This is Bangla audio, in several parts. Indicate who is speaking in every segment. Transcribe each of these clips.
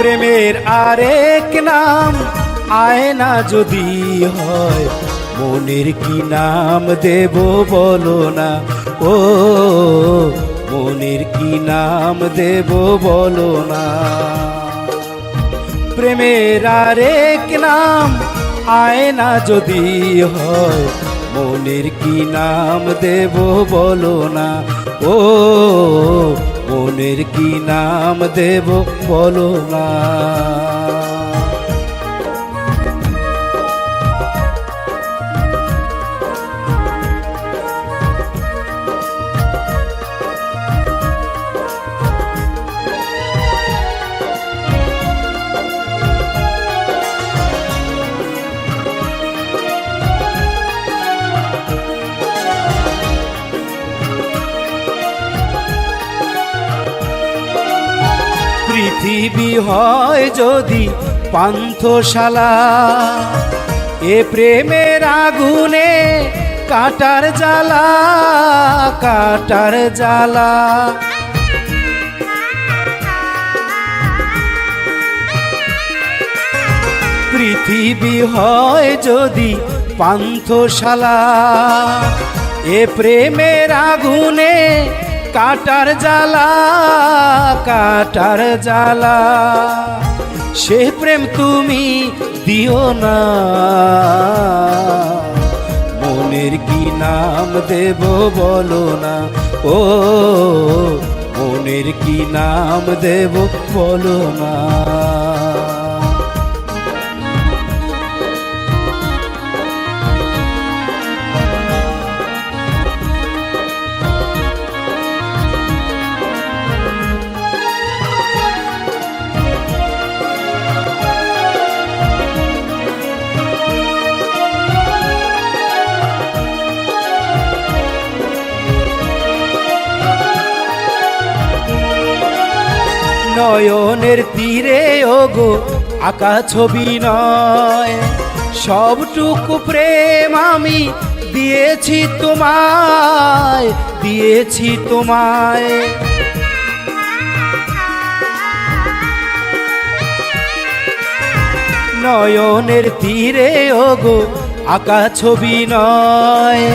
Speaker 1: প্রেমের আরেক নাম আয়না যদি হয়, মনের কি নাম দেব বলো না, ও মনের কি নাম দেব বলো না। প্রেমের আরেক নাম আয়না যদি হয়, মনের কি নাম দেব বলো না, ও মনের কি নাম দেব বলো না। পৃথিবী হয় যদি পান্থশালা, এ প্রেমের আগুনে কাটার জ্বালা, কাটার জ্বালা। পৃথিবী হয় যদি পান্থশালা, এ প্রেমের আগুনে কাটার জ্বালা, কাটার জ্বালা। সে প্রেম তুমি দিও না, মনের কি নাম দেব বলো না, ও মনের কি নাম দেব বলো না। নয়নের তীরে ওগো আঁকা ছবি নয়, সবটুকু প্রেম আমি দিয়েছি তোমায়, দিয়েছি তোমায়। নয়নের তীরে ওগো আঁকা ছবি নয়,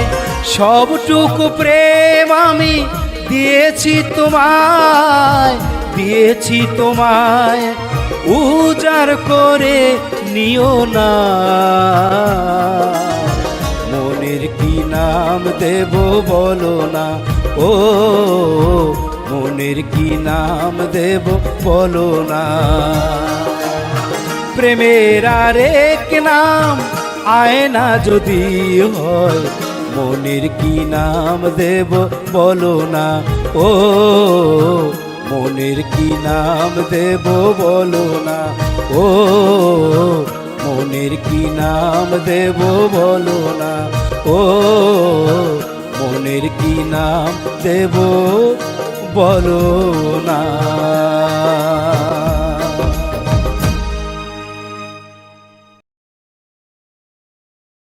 Speaker 1: সবটুকু প্রেম আমি দিয়েছি তোমায়, দিয়েছি তোমায়। উজাড় করে নিও না, মনের কি নাম দেব বলো না, ও মনের কি নাম দেব বলো না। প্রেমের আরেক নাম আয়না যদি হয়, মনের কি নাম দেব বলো না, ও মনের কি নাম দেব বলো না, ও মনের কি নাম দেব বলো না, ও মনের কি নাম দেব বলো না।